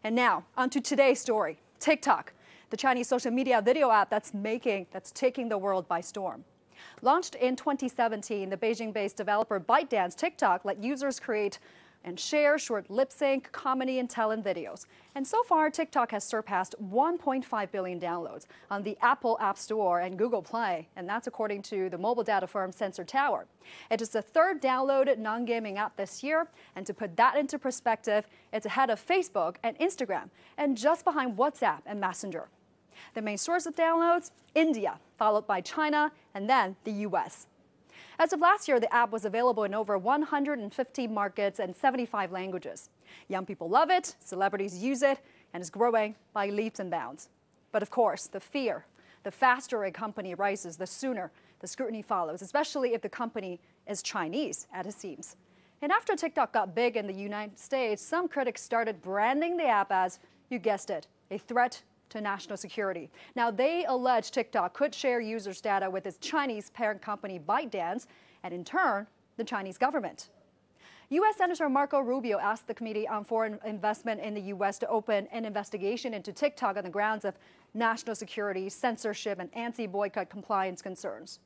And now, onto today's story. TikTok, the Chinese social media video app that's taking the world by storm. Launched in 2017, the Beijing-based developer ByteDance TikTok let users create and share short lip-sync, comedy, and talent videos. And so far, TikTok has surpassed 1.5 billion downloads on the Apple App Store and Google Play, and that's according to the mobile data firm Sensor Tower. It is the third downloaded non-gaming app this year, and to put that into perspective, it's ahead of Facebook and Instagram, and just behind WhatsApp and Messenger. The main source of downloads, India, followed by China, and then the US. As of last year, the app was available in over 150 markets and 75 languages. Young people love it, celebrities use it, and is growing by leaps and bounds. But of course, the faster a company rises, the sooner the scrutiny follows, especially if the company is Chinese, as it seems. And after TikTok got big in the United States, some critics started branding the app as, you guessed it, a threat to national security. Now, they allege TikTok could share users' data with its Chinese parent company ByteDance, and in turn, the Chinese government. U.S. Senator Marco Rubio asked the Committee on Foreign Investment in the U.S. to open an investigation into TikTok on the grounds of national security, censorship, and anti-boycott compliance concerns.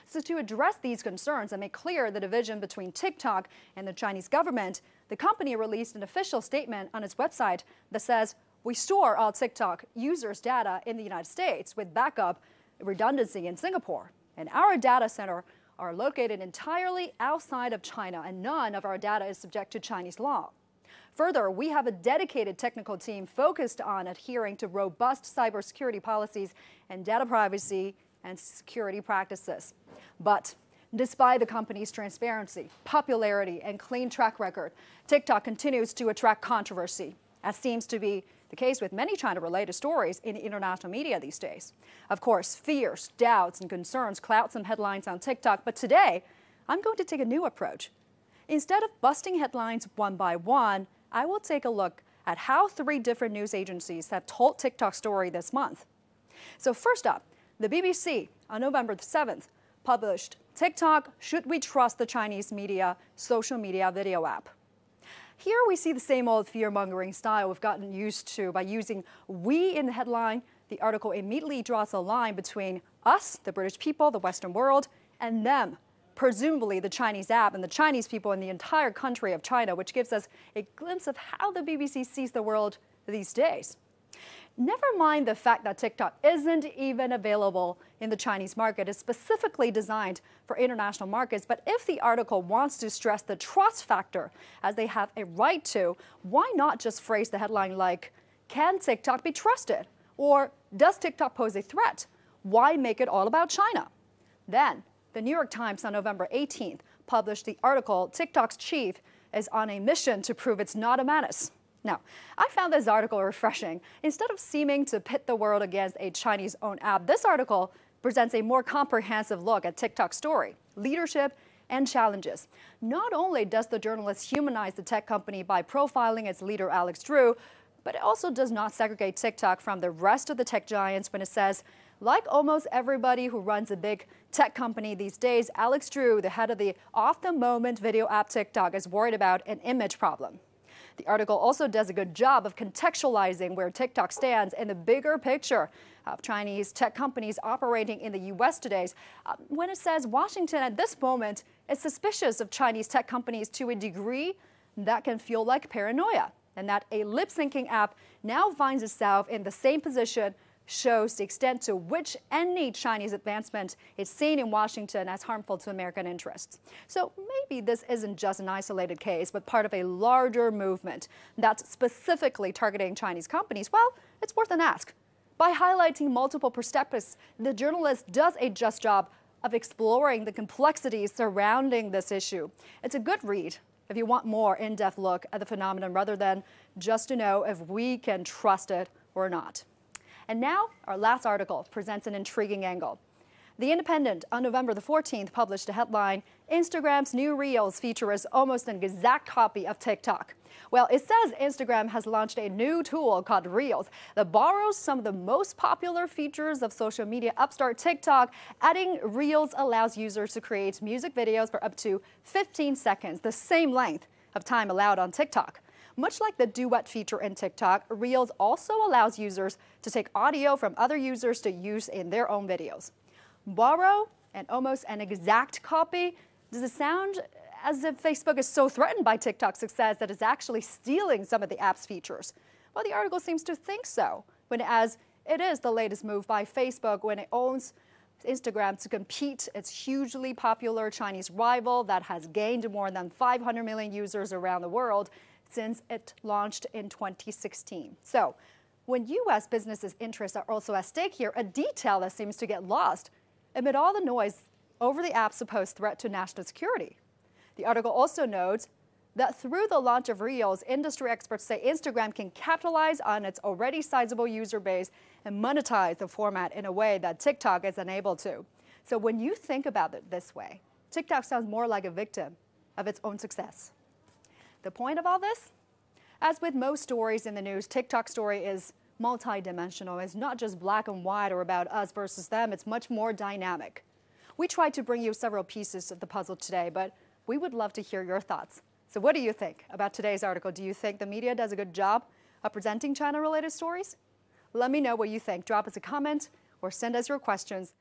So to address these concerns and make clear the division between TikTok and the Chinese government, the company released an official statement on its website that says, "We store all TikTok users' data in the United States with backup redundancy in Singapore, and our data center are located entirely outside of China, and none of our data is subject to Chinese law. Further, we have a dedicated technical team focused on adhering to robust cybersecurity policies and data privacy and security practices." But despite the company's transparency, popularity, and clean track record, TikTok continues to attract controversy, as seems to be the case with many China-related stories in international media these days. Of course, fears, doubts, and concerns cloud some headlines on TikTok, but today, I'm going to take a new approach. Instead of busting headlines one by one, I will take a look at how 3 different news agencies have told TikTok's story this month. So first up, the BBC on November 7th published TikTok, Should We Trust the Chinese Media Social Media Video App? Here we see the same old fear-mongering style we've gotten used to by using "we" in the headline. The article immediately draws a line between us, the British people, the Western world, and them, presumably the Chinese app and the Chinese people in the entire country of China, which gives us a glimpse of how the BBC sees the world these days. Never mind the fact that TikTok isn't even available in the Chinese market. It's specifically designed for international markets. But if the article wants to stress the trust factor, as they have a right to, why not just phrase the headline like, "Can TikTok be trusted?" Or "Does TikTok pose a threat?" Why make it all about China? Then, the New York Times on November 18th published the article, "TikTok's chief is on a mission to prove it's not a menace." Now, I found this article refreshing. Instead of seeming to pit the world against a Chinese-owned app, this article presents a more comprehensive look at TikTok's story, leadership, and challenges. Not only does the journalist humanize the tech company by profiling its leader, Alex Drew, but it also does not segregate TikTok from the rest of the tech giants when it says, like almost everybody who runs a big tech company these days, Alex Drew, the head of the off-the-moment video app TikTok, is worried about an image problem. The article also does a good job of contextualizing where TikTok stands in the bigger picture of Chinese tech companies operating in the U.S. today. When it says Washington at this moment is suspicious of Chinese tech companies to a degree that can feel like paranoia, and that a lip-syncing app now finds itself in the same position shows the extent to which any Chinese advancement is seen in Washington as harmful to American interests. So maybe this isn't just an isolated case, but part of a larger movement that's specifically targeting Chinese companies. Well, it's worth an ask. By highlighting multiple perspectives, the journalist does a just job of exploring the complexities surrounding this issue. It's a good read if you want more in-depth look at the phenomenon rather than just to know if we can trust it or not. And now, our last article presents an intriguing angle. The Independent on November the 14th published a headline, "Instagram's new Reels feature is almost an exact copy of TikTok." Well, it says Instagram has launched a new tool called Reels that borrows some of the most popular features of social media upstart TikTok. Adding Reels allows users to create music videos for up to 15 seconds, the same length of time allowed on TikTok. Much like the duet feature in TikTok, Reels also allows users to take audio from other users to use in their own videos. Borrow and almost an exact copy. Does it sound as if Facebook is so threatened by TikTok's success that it's actually stealing some of the app's features? Well, the article seems to think so, as it is the latest move by Facebook when it owns Instagram to compete its hugely popular Chinese rival that has gained more than 500 million users around the world since it launched in 2016. So, when U.S. businesses' interests are also at stake here, a detail that seems to get lost amid all the noise over the app's supposed threat to national security. The article also notes that through the launch of Reels, industry experts say Instagram can capitalize on its already sizable user base and monetize the format in a way that TikTok is unable to. So when you think about it this way, TikTok sounds more like a victim of its own success. The point of all this? As with most stories in the news, TikTok's story is multidimensional. It's not just black and white or about us versus them. It's much more dynamic. We tried to bring you several pieces of the puzzle today, but we would love to hear your thoughts. So what do you think about today's article? Do you think the media does a good job of presenting China-related stories? Let me know what you think. Drop us a comment or send us your questions